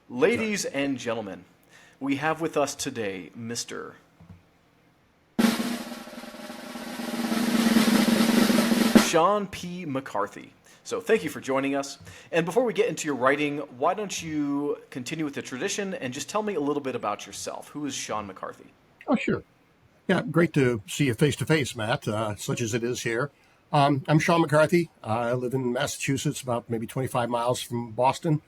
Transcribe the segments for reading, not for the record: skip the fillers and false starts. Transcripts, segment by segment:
Ladies and gentlemen, we have with us today Mr. Shawn P McCarthy. So thank you for joining us. And before we get into your writing, why don't you continue with the tradition and just tell me a little bit about yourself. Who is Shawn McCarthy? Oh, sure. Yeah, great to see you face to face, Matt, such as it is here. I'm Shawn McCarthy. I live in Massachusetts, about maybe 25 miles from Boston.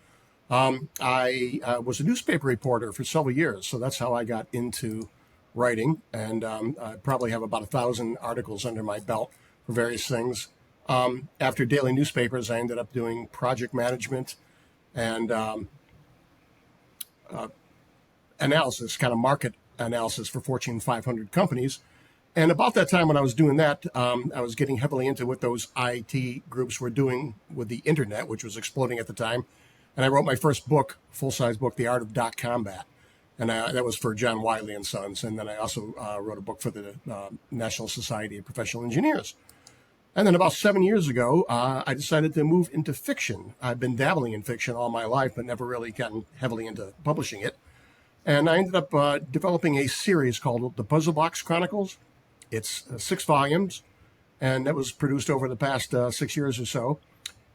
I was a newspaper reporter for several years, so that's how I got into writing. And I probably have about 1,000 articles under my belt for various things. After daily newspapers, I ended up doing project management and analysis, kind of market analysis for Fortune 500 companies. And about that time when I was doing that, I was getting heavily into what those IT groups were doing with the internet, which was exploding at the time. And I wrote my first book, full-size book, The Art of Dot Combat. And that was for John Wiley and Sons. And then I also wrote a book for the National Society of Professional Engineers. And then about 7 years ago, I decided to move into fiction. I've been dabbling in fiction all my life, but never really gotten heavily into publishing it. And I ended up developing a series called The Puzzle Box Chronicles. It's 6 volumes, and that was produced over the past 6 years or so.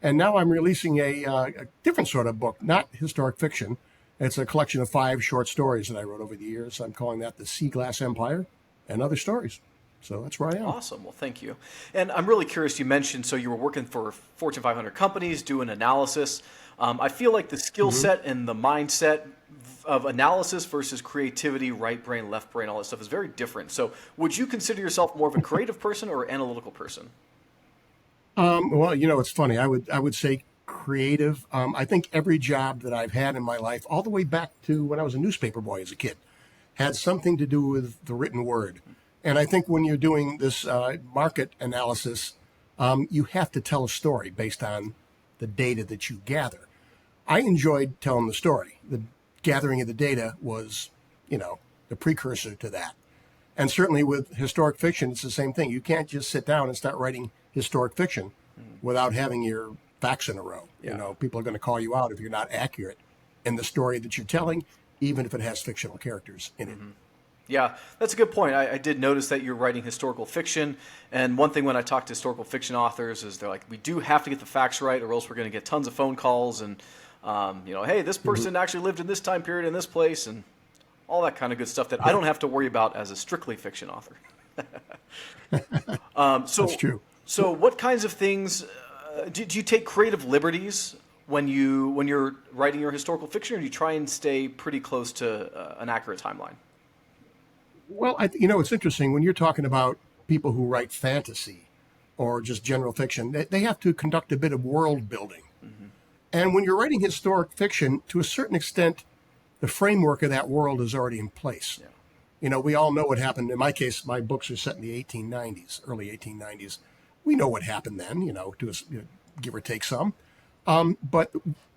And now I'm releasing a different sort of book, not historic fiction. It's a collection of 5 short stories that I wrote over the years. I'm calling that The Sea Glass Empire and Other Stories. So that's where I am. Awesome. Well, thank you. And I'm really curious, you mentioned, so you were working for Fortune 500 companies, doing analysis. I feel like the skill set and the mindset of analysis versus creativity, right brain, left brain, all that stuff is very different. So would you consider yourself more of a creative person or analytical person? Well, it's funny. I would say creative. I think every job that I've had in my life, all the way back to when I was a newspaper boy as a kid, had something to do with the written word. And I think when you're doing this market analysis, you have to tell a story based on the data that you gather. I enjoyed telling the story. The gathering of the data was, the precursor to that. And certainly with historic fiction, it's the same thing. You can't just sit down and start writing historic fiction without having your facts in a row. Yeah. People are going to call you out if you're not accurate in the story that you're telling, even if it has fictional characters in it. Yeah, that's a good point. I did notice that you're writing historical fiction. And one thing when I talk to historical fiction authors is they're like, we do have to get the facts right or else we're going to get tons of phone calls and, hey, this person actually lived in this time period in this place and all that kind of good stuff that I don't have to worry about as a strictly fiction author. That's true. So what kinds of things, do you take creative liberties when you're writing your historical fiction, or do you try and stay pretty close to an accurate timeline? Well, it's interesting when you're talking about people who write fantasy or just general fiction, they have to conduct a bit of world building. And when you're writing historic fiction, to a certain extent, the framework of that world is already in place. Yeah. We all know what happened. In my case, my books are set in the 1890s, early 1890s. We know what happened then, give or take some. But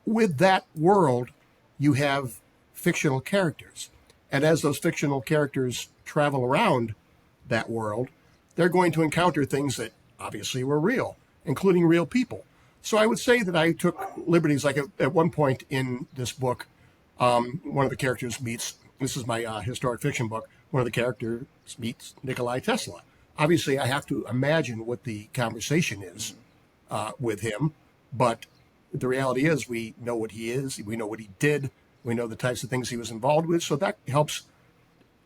with that world, you have fictional characters. And as those fictional characters travel around that world, they're going to encounter things that obviously were real, including real people. So I would say that I took liberties, like at one point in this book, one of the characters meets, this is my historic fiction book, one of the characters meets Nikola Tesla. Obviously, I have to imagine what the conversation is with him, but the reality is we know what he is, we know what he did, we know the types of things he was involved with, so that helps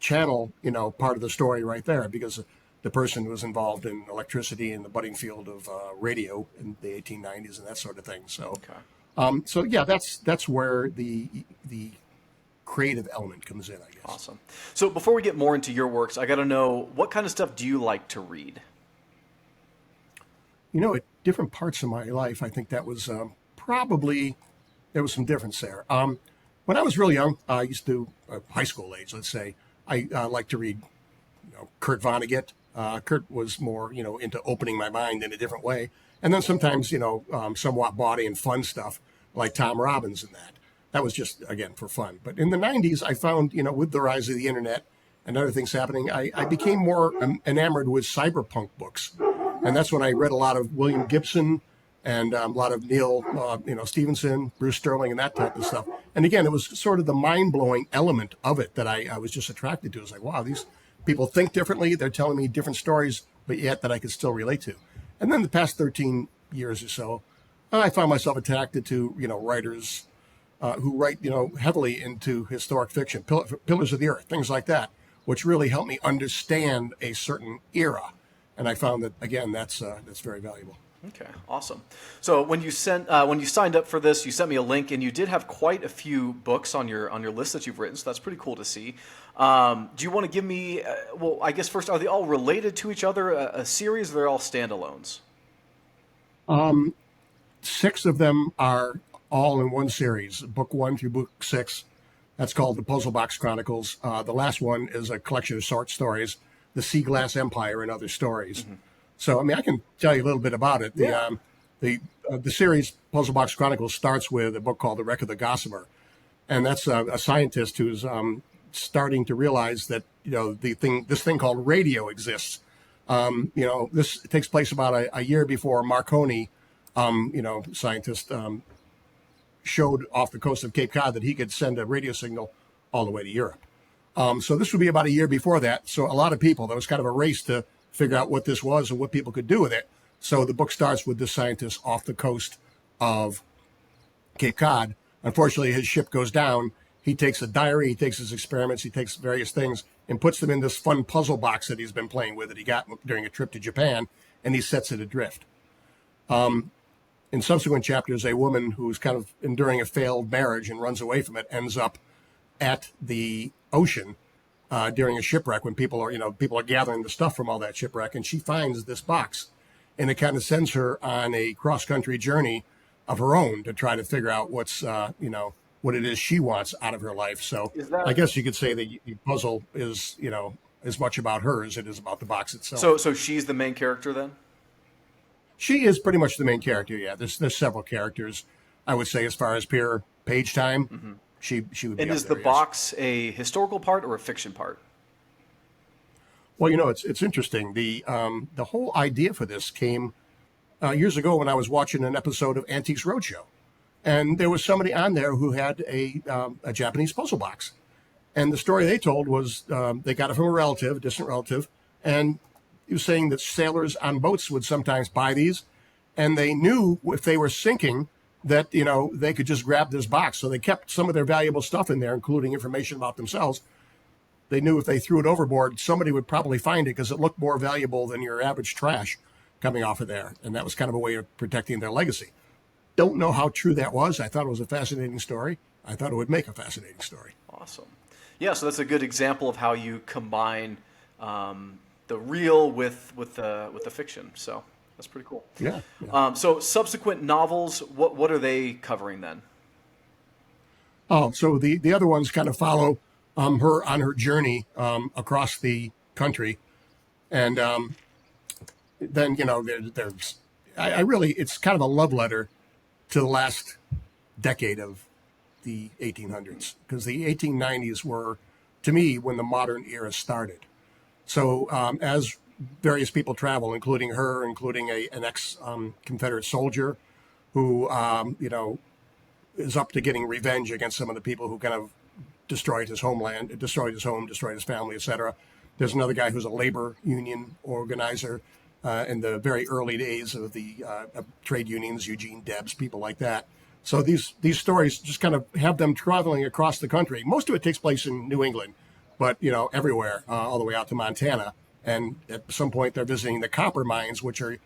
channel, part of the story right there, because the person was involved in electricity and the budding field of radio in the 1890s and that sort of thing. So, yeah, that's where the creative element comes in, I guess. Awesome. So before we get more into your works, I got to know, what kind of stuff do you like to read? At different parts of my life, I think that was probably, there was some difference there. When I was real young, I used to, high school age, let's say, I liked to read Kurt Vonnegut. Kurt was more, into opening my mind in a different way. And then sometimes, somewhat bawdy and fun stuff like Tom Robbins and that. That was just, again, for fun. But in the 90s, I found, with the rise of the internet and other things happening, I became more enamored with cyberpunk books. And that's when I read a lot of William Gibson, and a lot of Neil, Stevenson, Bruce Sterling, and that type of stuff. And again, it was sort of the mind blowing element of it that I was just attracted to. It was like, wow, these people think differently. They're telling me different stories, but yet that I could still relate to. And then the past 13 years or so, I found myself attracted to writers who write heavily into historic fiction, Pillars of the Earth, things like that, which really helped me understand a certain era. And I found that again, that's very valuable. Okay, awesome. So when you signed up for this, you sent me a link, and you did have quite a few books on your list that you've written. So that's pretty cool to see. Do you want to give me? Well, I guess first, are they all related to each other? A series? Or they're all standalones? 6 of them are all in one series, book 1 through book 6. That's called the Puzzle Box Chronicles. The last one is a collection of short stories, The Sea Glass Empire and Other Stories. Mm-hmm. So, I mean, I can tell you a little bit about it. Yeah. The series Puzzle Box Chronicles starts with a book called The Wreck of the Gossamer, and that's a scientist who's starting to realize that this thing called radio exists. This takes place about a year before Marconi, scientist, showed off the coast of Cape Cod that he could send a radio signal all the way to Europe. So this would be about a year before that. So a lot of people, there was kind of a race to figure out what this was and what people could do with it. So the book starts with this scientist off the coast of Cape Cod. Unfortunately, his ship goes down. He takes a diary, he takes his experiments, he takes various things and puts them in this fun puzzle box that he's been playing with that he got during a trip to Japan, and he sets it adrift. In subsequent chapters, a woman who's kind of enduring a failed marriage and runs away from it ends up at the ocean during a shipwreck when people are gathering the stuff from all that shipwreck, and she finds this box, and it kind of sends her on a cross-country journey of her own to try to figure out what it is she wants out of her life. So I guess you could say that the puzzle is as much about her as it is about the box itself. So she's the main character then? She is pretty much the main character. Yeah, there's several characters. I would say as far as pure page time. Mm-hmm. She would be. And is the box a historical part or a fiction part? Well, it's interesting. The whole idea for this came years ago when I was watching an episode of Antiques Roadshow, and there was somebody on there who had a Japanese puzzle box, and the story they told was they got it from a distant relative, and he was saying that sailors on boats would sometimes buy these, and they knew if they were sinking that they could just grab this box. So they kept some of their valuable stuff in there, including information about themselves. They knew if they threw it overboard, somebody would probably find it because it looked more valuable than your average trash coming off of there. And that was kind of a way of protecting their legacy. Don't know how true that was. I thought it was a fascinating story. I thought it would make a fascinating story. Awesome. Yeah, so that's a good example of how you combine the real with the fiction. So that's pretty cool. Yeah. So subsequent novels, what are they covering then? Oh, so the other ones kind of follow her on her journey across the country, and then there's I really it's kind of a love letter to the last decade of the 1800s, because the 1890s were, to me, when the modern era started. So as various people travel, including her, including an ex-Confederate soldier who, is up to getting revenge against some of the people who kind of destroyed his homeland, destroyed his home, destroyed his family, etc. There's another guy who's a labor union organizer in the very early days of the trade unions, Eugene Debs, people like that. So these stories just kind of have them traveling across the country. Most of it takes place in New England, but everywhere, all the way out to Montana. And at some point, they're visiting the copper mines, which are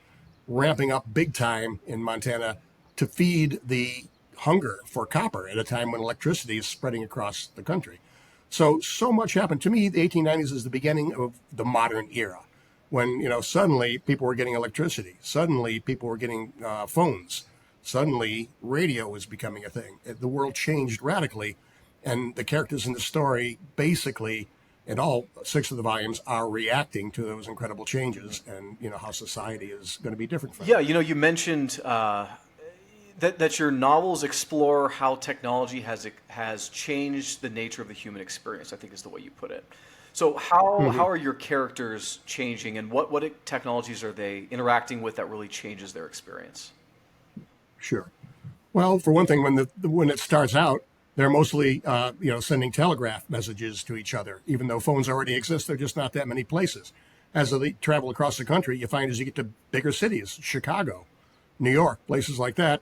ramping up big time in Montana to feed the hunger for copper at a time when electricity is spreading across the country. So much happened. To me, the 1890s is the beginning of the modern era, when suddenly people were getting electricity, suddenly people were getting phones, suddenly radio was becoming a thing. The world changed radically, and the characters in the story basically, in all 6 of the volumes, are reacting to those incredible changes, and how society is going to be different from them. Yeah, you mentioned that your novels explore how technology has changed the nature of the human experience, I think is the way you put it. So how are your characters changing, and what technologies are they interacting with that really changes their experience? Sure. Well, for one thing, when it starts out, they're mostly sending telegraph messages to each other, even though phones already exist. They're just not that many places. As they travel across the country, you find as you get to bigger cities, Chicago, New York, places like that,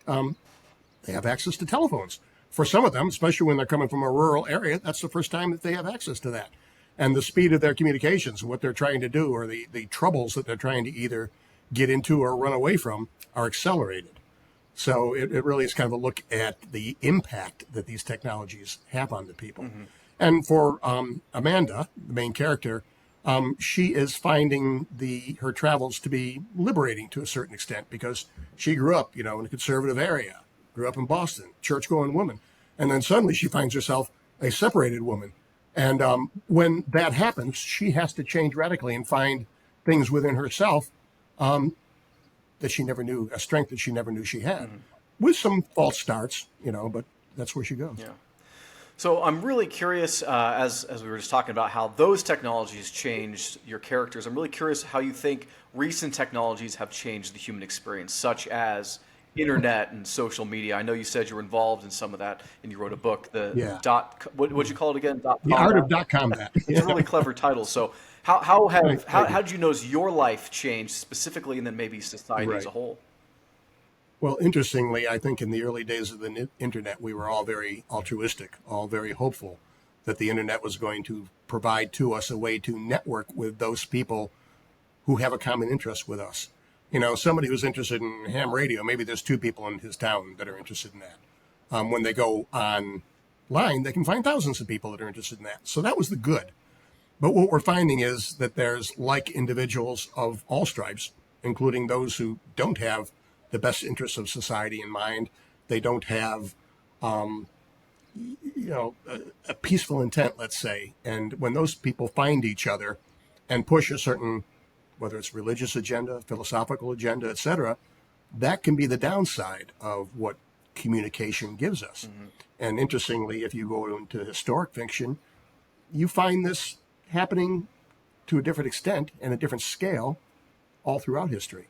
they have access to telephones. For some of them, especially when they're coming from a rural area, that's the first time that they have access to that. And the speed of their communications, what they're trying to do, or the troubles that they're trying to either get into or run away from, are accelerated. So it really is kind of a look at the impact that these technologies have on the people. Mm-hmm. And for Amanda, the main character, she is finding her travels to be liberating to a certain extent because she grew up, in a conservative area, grew up in Boston, church-going woman, and then suddenly she finds herself a separated woman. And when that happens, she has to change radically and find things within herself that she never knew, a strength that she never knew she had, Mm-hmm. with some false starts, but that's where she goes. Yeah. So I'm really curious, as we were just talking about how those technologies changed your characters. I'm really curious how you think recent technologies have changed the human experience, such as internet and social media. I know you said you were involved in some of that, and you wrote a book. The Yeah. what'd you call it again? Dot The art of combat. combat. It's a Yeah. really clever title. So how Thank you. how did you notice your life change specifically, and then maybe society as a Right. whole? Well, interestingly, I think in the early days of the internet, we were all very altruistic, all very hopeful that the internet was going to provide to us a way to network with those people who have a common interest with us. Somebody who's interested in ham radio, maybe there's two people in his town that are interested in that. When they go online, they can find thousands of people that are interested in that. So that was the good. But what we're finding is that there's like individuals of all stripes, including those who don't have the best interests of society in mind. They don't have, a peaceful intent, let's say. And when those people find each other and push a certain, whether it's religious agenda, philosophical agenda, etc., that can be the downside of what communication gives us. Mm-hmm. And interestingly, if you go into historic fiction, you find this happening to a different extent and a different scale all throughout history.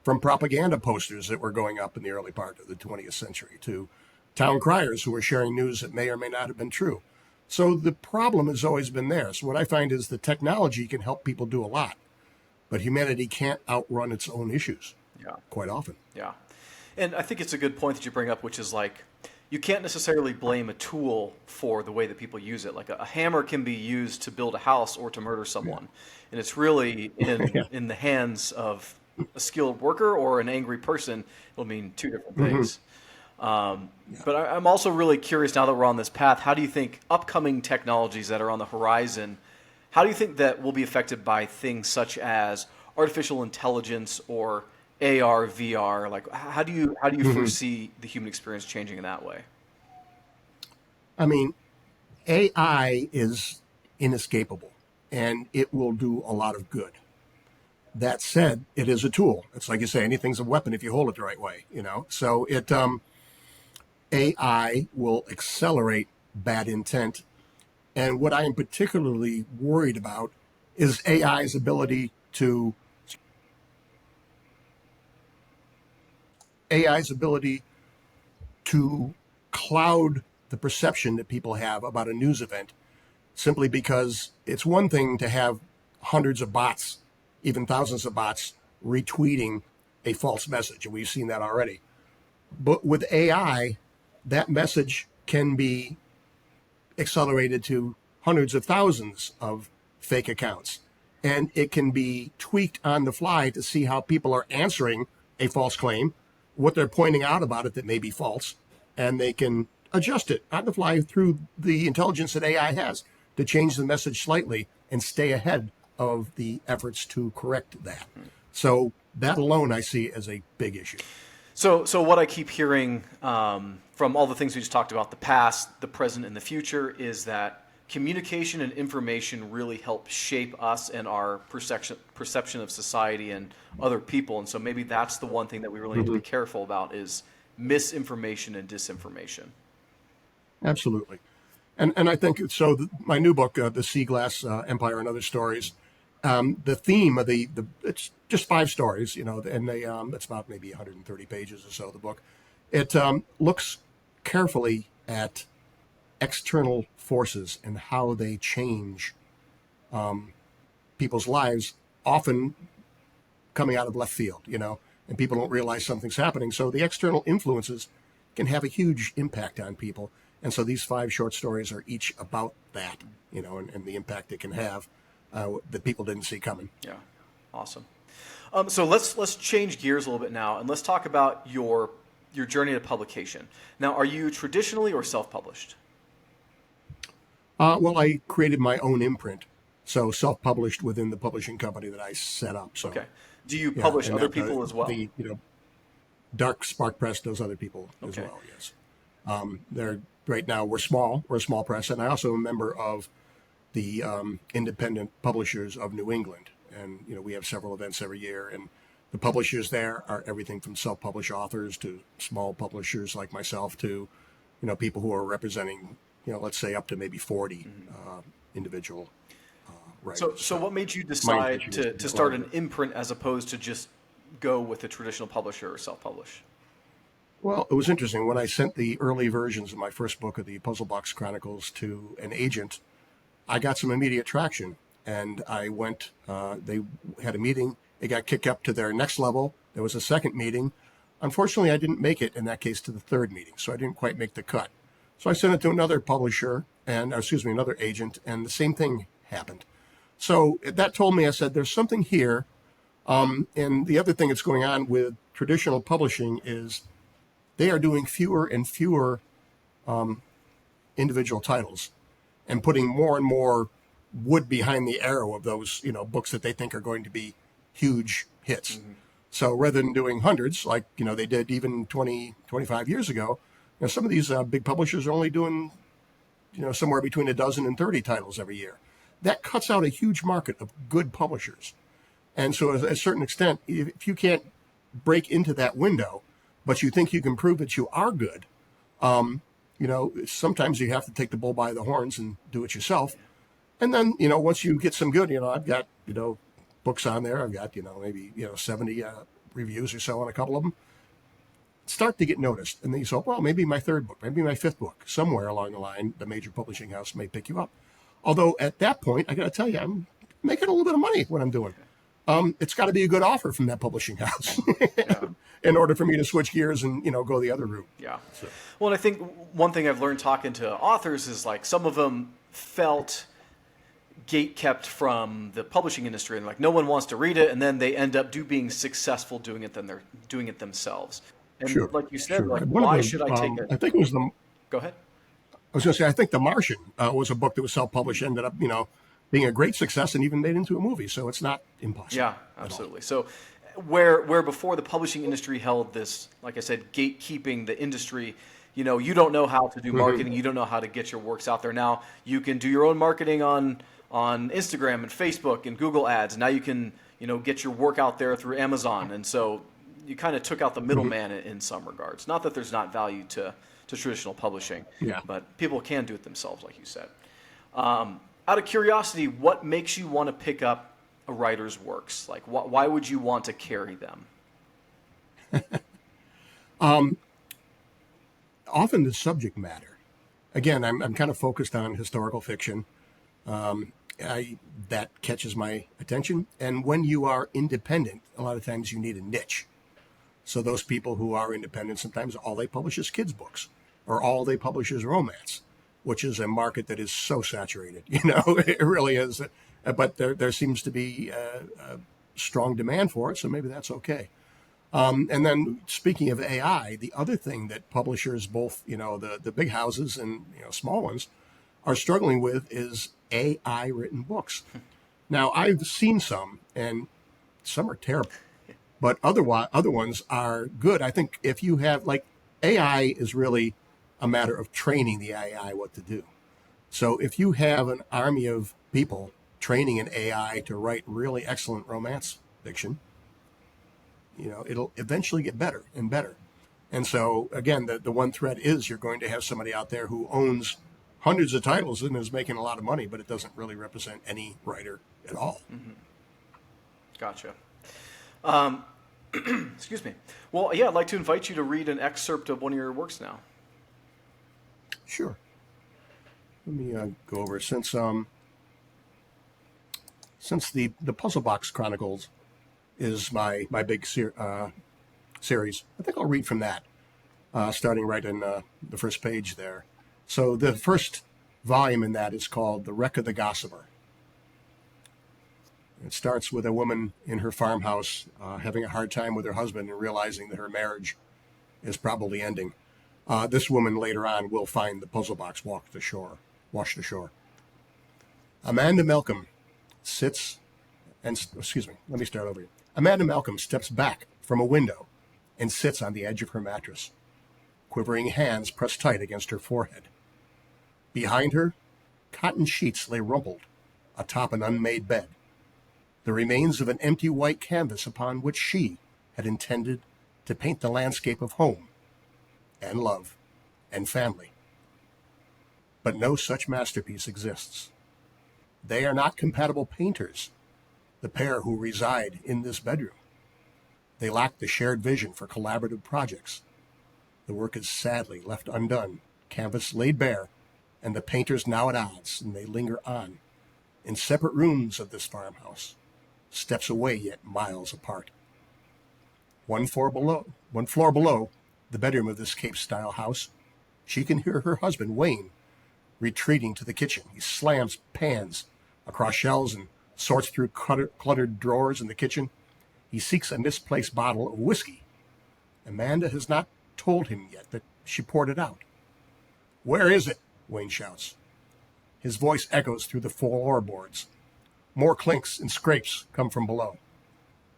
From propaganda posters that were going up in the early part of the 20th century to town criers who were sharing news that may or may not have been true. So the problem has always been there. So what I find is the technology can help people do a lot, but humanity can't outrun its own issues Yeah. quite often. Yeah. And I think it's a good point that you bring up, which is like, you can't necessarily blame a tool for the way that people use it. Like a hammer can be used to build a house or to murder someone. And it's really Yeah. in the hands of a skilled worker or an angry person. It'll mean two different things. But I'm also really curious now that we're on this path, how do you think upcoming technologies that are on the horizon, how do you think that will be affected by things such as artificial intelligence or AR, VR? Like, how do you foresee the human experience changing in that way? I mean, AI is inescapable and it will do a lot of good. That said, it is a tool. It's like you say, anything's a weapon if you hold it the right way. So AI will accelerate bad intent. And what I am particularly worried about is AI's ability to cloud the perception that people have about a news event, simply because it's one thing to have hundreds of bots, even thousands of bots, retweeting a false message, and we've seen that already. But with AI, that message can be accelerated to hundreds of thousands of fake accounts. And it can be tweaked on the fly to see how people are answering a false claim, what they're pointing out about it that may be false, and they can adjust it on the fly through the intelligence that AI has to change the message slightly and stay ahead of the efforts to correct that. So that alone I see as a big issue. So what I keep hearing from all the things we just talked about, the past, the present, and the future, is that communication and information really help shape us and our perception of society and other people. And so maybe that's the one thing that we really need to be careful about is misinformation and disinformation. Absolutely. And I think so. My new book, The Sea Glass Empire and Other Stories, the theme of it's just 5 stories, and it's about maybe 130 pages or so, the book. It looks carefully at external forces and how they change people's lives, often coming out of left field, and people don't realize something's happening. So the external influences can have a huge impact on people. And so these 5 short stories are each about that, and the impact it can have that people didn't see coming. Yeah, awesome. So let's change gears a little bit now, and let's talk about your journey to publication. Now, are you traditionally or self-published? Well, I created my own imprint, so self-published within the publishing company that I set up. So Okay. Do you yeah, publish and other that people as well? the Dark Spark Press does other people as Okay. well. Yes, they're right now we're small. We're a small press, and I also am a member of the Independent Publishers of New England, and we have several events every year, and the publishers there are everything from self-published authors to small publishers like myself to people who are representing let's say up to maybe 40 individual writers. So what made you My decide intention is to to get start larger. an imprint as opposed to just go with a traditional publisher or self-publish? Well, it was interesting when I sent the early versions of my first book of the Puzzle Box Chronicles to an agent. I got some immediate traction, and I went. They had a meeting. It got kicked up to their next level. There was a second meeting. Unfortunately, I didn't make it in that case to the third meeting, so I didn't quite make the cut. So I sent it to another publisher, and another agent, and the same thing happened. So that told me, I said, there's something here. And the other thing that's going on with traditional publishing is they are doing fewer and fewer individual titles and putting more and more wood behind the arrow of those, books that they think are going to be huge hits. So rather than doing hundreds like, they did even 20, 25 years ago, some of these big publishers are only doing, somewhere between a dozen and 30 titles every year. That cuts out a huge market of good publishers. And so, at a certain extent, if you can't break into that window, but you think you can prove that you are good, sometimes you have to take the bull by the horns and do it yourself. And then, once you get some good, I've got, books on there. I've got, maybe, 70 reviews or so on a couple of them. Start to get noticed. And then you say, well, maybe my third book, maybe my fifth book, somewhere along the line, the major publishing house may pick you up. Although at that point, I got to tell you, I'm making a little bit of money what I'm doing. It's got to be a good offer from that publishing house Yeah. in order for me to switch gears and go the other route. Yeah. So, Well, and I think one thing I've learned talking to authors is like some of them felt gate kept from the publishing industry and like no one wants to read it, and then they end up being successful doing it. Then they're doing it themselves. And sure, like you said, sure. like One of why the, should I take it? I think it was the. Go ahead. I was going to say, I think The Martian was a book that was self-published, ended up, being a great success, and even made into a movie. So it's not impossible. Yeah, absolutely. So where before the publishing industry held this, like I said, gatekeeping the industry, you don't know how to do marketing, you don't know how to get your works out there. Now you can do your own marketing on Instagram and Facebook and Google ads. Now you can, get your work out there through Amazon. And so you kind of took out the middleman in some regards. Not that there's not value to traditional publishing, Yeah. but people can do it themselves, like you said. Out of curiosity, what makes you want to pick up a writer's works? Like, why would you want to carry them? Often the subject matter. Again, I'm kind of focused on historical fiction. That catches my attention. And when you are independent, a lot of times you need a niche. So those people who are independent, sometimes all they publish is kids' books, or all they publish is romance, which is a market that is so saturated. It really is. But there seems to be a strong demand for it, so maybe that's okay. And then speaking of AI, the other thing that publishers, both the big houses and small ones, are struggling with is AI written books. Now I've seen some, and some are terrible, but other ones are good. I think if you have AI is really a matter of training the AI what to do. So if you have an army of people training an AI to write really excellent romance fiction, it'll eventually get better and better. And so again, the one thread is you're going to have somebody out there who owns hundreds of titles and is making a lot of money, but it doesn't really represent any writer at all. Mm-hmm. Gotcha. Excuse me. Well, yeah, I'd like to invite you to read an excerpt of one of your works now. Sure. Let me go over since the Puzzle Box Chronicles is my big series. I think I'll read from that, starting right in the first page there. So the first volume in that is called The Wreck of the Gossiper. It starts with a woman in her farmhouse having a hard time with her husband and realizing that her marriage is probably ending. This woman later on will find the puzzle box washed ashore. Amanda Malcolm sits and, excuse me, let me start over here. Amanda Malcolm steps back from a window and sits on the edge of her mattress, quivering hands pressed tight against her forehead. Behind her, cotton sheets lay rumpled atop an unmade bed, the remains of an empty white canvas upon which she had intended to paint the landscape of home and love and family. But no such masterpiece exists. They are not compatible painters, the pair who reside in this bedroom. They lack the shared vision for collaborative projects. The work is sadly left undone, canvas laid bare, and the painters now at odds, and they linger on, in separate rooms of this farmhouse, steps away yet miles apart. One floor below, the bedroom of this Cape-style house, she can hear her husband, Wayne, retreating to the kitchen. He slams pans across shelves and sorts through cluttered drawers in the kitchen. He seeks a misplaced bottle of whiskey. Amanda has not told him yet that she poured it out. "Where is it?" Wayne shouts. His voice echoes through the floorboards. More clinks and scrapes come from below.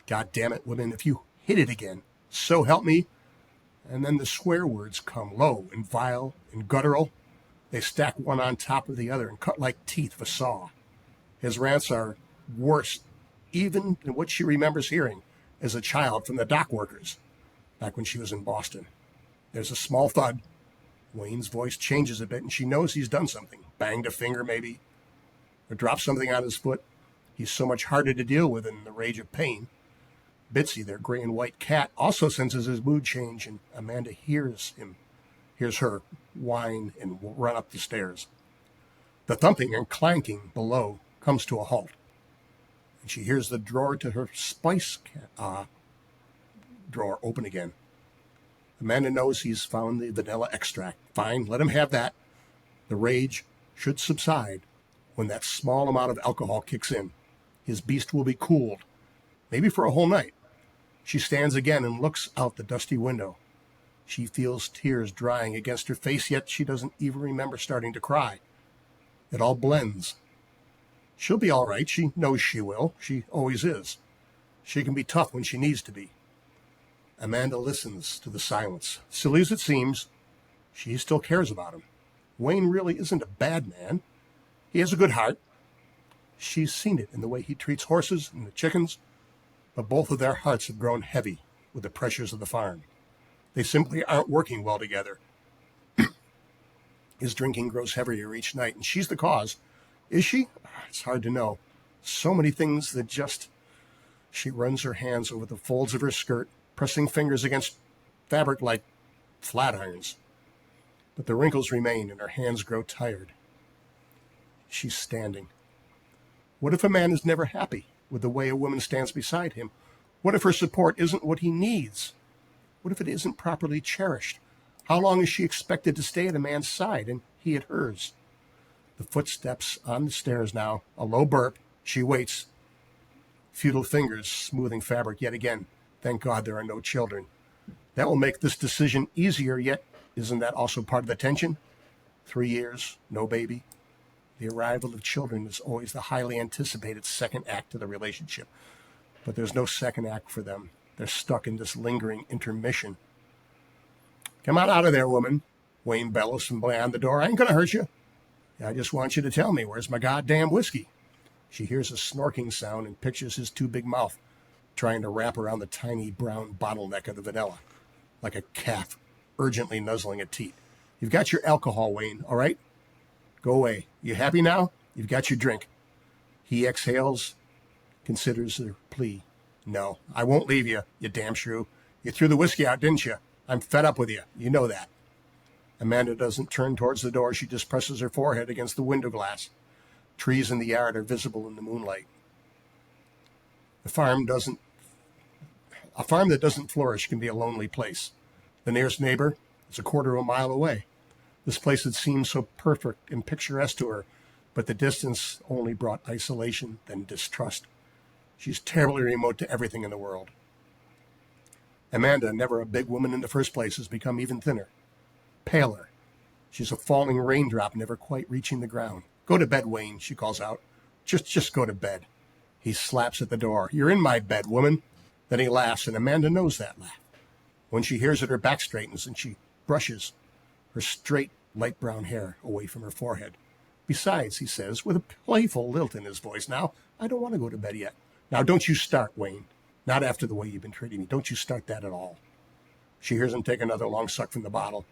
"God damn it, women, if you hit it again, so help me." And then the swear words come, low and vile and guttural. They stack one on top of the other and cut like teeth of a saw. His rants are worse even than what she remembers hearing as a child from the dock workers back when she was in Boston. There's a small thud. Wayne's voice changes a bit, and she knows he's done something. Banged a finger, maybe, or dropped something on his foot. He's so much harder to deal with in the rage of pain. Bitsy, their gray and white cat, also senses his mood change, and Amanda hears her whine and run up the stairs. The thumping and clanking below comes to a halt, and she hears the drawer to her spice drawer open again. Amanda knows he's found the vanilla extract. Fine, let him have that. The rage should subside when that small amount of alcohol kicks in. His beast will be cooled, maybe for a whole night. She stands again and looks out the dusty window. She feels tears drying against her face, yet she doesn't even remember starting to cry. It all blends. She'll be all right. She knows she will. She always is. She can be tough when she needs to be. Amanda listens to the silence. Silly as it seems, she still cares about him. Wayne really isn't a bad man. He has a good heart. She's seen it in the way he treats horses and the chickens, but both of their hearts have grown heavy with the pressures of the farm. They simply aren't working well together. His drinking grows heavier each night, and she's the cause. Is she? It's hard to know. So many things that just... She runs her hands over the folds of her skirt, pressing fingers against fabric like flat irons. But the wrinkles remain, and her hands grow tired. She's standing. What if a man is never happy with the way a woman stands beside him? What if her support isn't what he needs? What if it isn't properly cherished? How long is she expected to stay at a man's side and he at hers? The footsteps on the stairs now, a low burp. She waits. Futile fingers smoothing fabric yet again. Thank God there are no children. That will make this decision easier, yet isn't that also part of the tension? 3 years, no baby. The arrival of children is always the highly anticipated second act of the relationship. But there's no second act for them. They're stuck in this lingering intermission. "Come on out of there, woman," Wayne bellows from beyond the door. "I ain't going to hurt you. I just want you to tell me, where's my goddamn whiskey?" She hears a snorking sound and pictures his too big mouth trying to wrap around the tiny brown bottleneck of the vanilla, like a calf urgently nuzzling a teat. "You've got your alcohol, Wayne, all right? Go away. You happy now? You've got your drink." He exhales, considers her plea. No, I won't leave you, you damn shrew. You threw the whiskey out, didn't you? I'm fed up with you. You know that. Amanda doesn't turn towards the door. She just presses her forehead against the window glass. Trees in the yard are visible in the moonlight. A farm that doesn't flourish can be a lonely place. The nearest neighbor is a quarter of a mile away. This place had seemed so perfect and picturesque to her, but the distance only brought isolation, then distrust. She's terribly remote to everything in the world. Amanda, never a big woman in the first place, has become even thinner, paler. She's a falling raindrop, never quite reaching the ground. Go to bed, Wayne, she calls out. Just go to bed. He slaps at the door. You're in my bed, woman. Then he laughs, and Amanda knows that laugh. When she hears it, her back straightens, and she brushes her straight, light brown hair away from her forehead. Besides, he says, with a playful lilt in his voice, now, I don't want to go to bed yet. Now, don't you start, Wayne. Not after the way you've been treating me. Don't you start that at all. She hears him take another long suck from the bottle.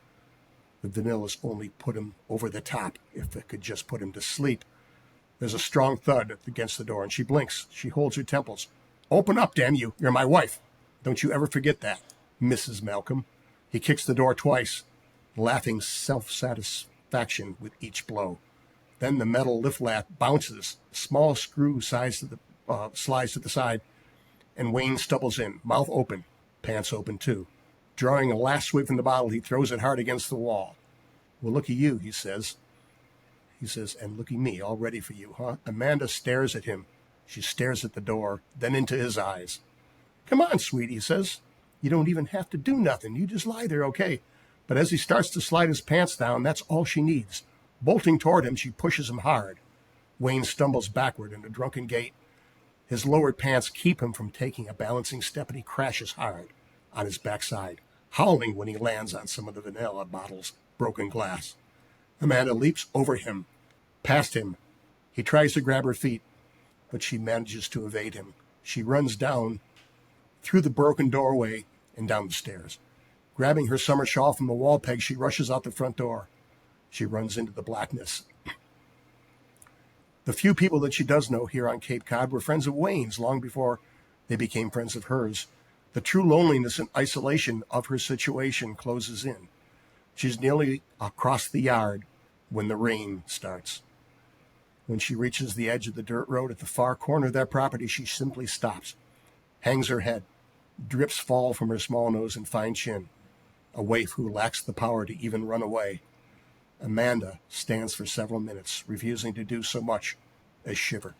The vanilla's only put him over the top, if it could just put him to sleep. There's a strong thud against the door, and she blinks. She holds her temples. Open up, damn you. You're my wife. Don't you ever forget that, Mrs. Malcolm. He kicks the door twice, laughing self-satisfaction with each blow. Then the metal lift latch bounces. A small screw slides to the side, and Wayne stumbles in, mouth open, pants open too. Drawing a last swig from the bottle, he throws it hard against the wall. Well, looky you, he says. And looky me, all ready for you, huh? Amanda stares at him. She stares at the door, then into his eyes. Come on, sweetie, he says. You don't even have to do nothing. You just lie there, okay? But as he starts to slide his pants down, that's all she needs. Bolting toward him, she pushes him hard. Wayne stumbles backward in a drunken gait. His lowered pants keep him from taking a balancing step, and he crashes hard on his backside, howling when he lands on some of the vanilla bottle's broken glass. Amanda leaps over him, past him. He tries to grab her feet, but she manages to evade him. She runs down through the broken doorway and down the stairs. Grabbing her summer shawl from the wall peg, she rushes out the front door. She runs into the blackness. The few people that she does know here on Cape Cod were friends of Wayne's long before they became friends of hers. The true loneliness and isolation of her situation closes in. She's nearly across the yard when the rain starts. When she reaches the edge of the dirt road at the far corner of that property, she simply stops, hangs her head. Drips fall from her small nose and fine chin. A waif who lacks the power to even run away. Amanda stands for several minutes, refusing to do so much as shiver.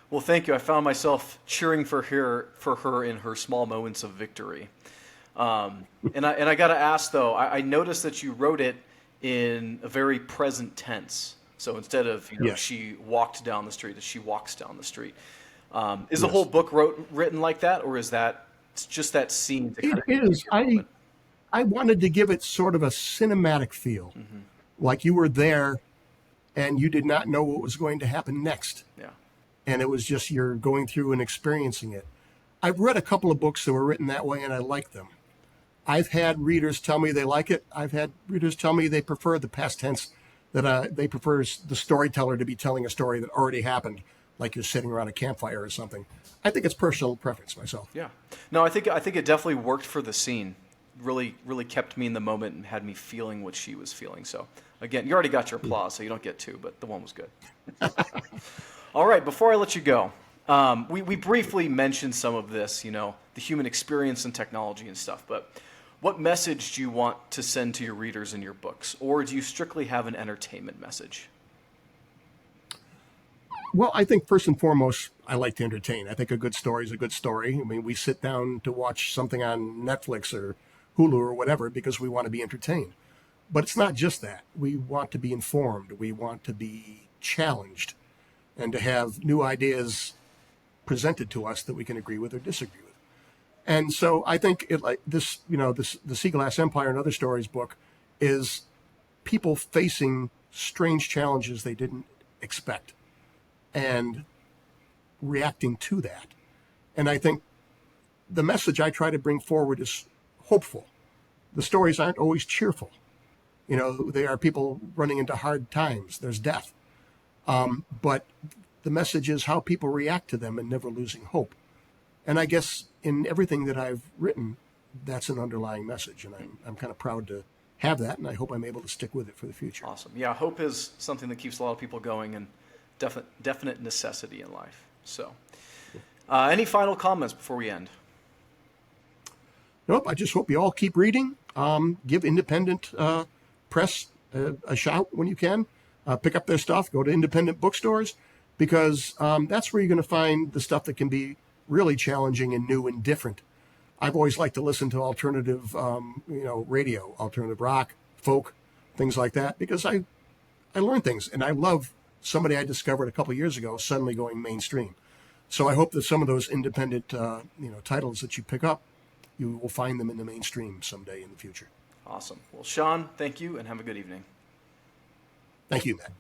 Well, thank you. I found myself cheering for her in her small moments of victory. And I got to ask, though, I noticed that you wrote it in a very present tense. So instead of, Yes. she walked down the street, she walks down the street. Is the whole book written like that, or is that just that scene? It is. I wanted to give it sort of a cinematic feel, like you were there and you did not know what was going to happen next. Yeah. And it was just you're going through and experiencing it. I've read a couple of books that were written that way, and I like them. I've had readers tell me they like it. I've had readers tell me they prefer the past tense, that they prefer the storyteller to be telling a story that already happened, like you're sitting around a campfire or something. I think it's personal preference myself. Yeah. No, I think it definitely worked for the scene. Really, really kept me in the moment and had me feeling what she was feeling. So, again, you already got your applause, so you don't get two, but the one was good. All right, before I let you go, we briefly mentioned some of this, the human experience and technology and stuff, but what message do you want to send to your readers in your books, or do you strictly have an entertainment message? Well, I think first and foremost, I like to entertain. I think a good story is a good story. I mean, we sit down to watch something on Netflix or Hulu or whatever because we want to be entertained. But it's not just that. We want to be informed. We want to be challenged and to have new ideas presented to us that we can agree with or disagree with. And so I think it like this, the Sea Glass Empire and Other Stories book is people facing strange challenges they didn't expect and reacting to that. And I think the message I try to bring forward is hopeful. The stories aren't always cheerful. You know, they are people running into hard times. There's death. But the message is how people react to them and never losing hope. And I guess in everything that I've written, that's an underlying message. And I'm kind of proud to have that. And I hope I'm able to stick with it for the future. Awesome. Yeah, hope is something that keeps a lot of people going and definite necessity in life. So, any final comments before we end? Nope. I just hope you all keep reading. Give independent press a shout when you can. Pick up their stuff. Go to independent bookstores, because that's where you're going to find the stuff that can be really challenging and new and different. I've always liked to listen to alternative, radio, alternative rock, folk, things like that, because I learn things, and I love somebody I discovered a couple of years ago suddenly going mainstream. So I hope that some of those independent, titles that you pick up, you will find them in the mainstream someday in the future. Awesome. Well, Shawn, thank you, and have a good evening. Thank you, Matt.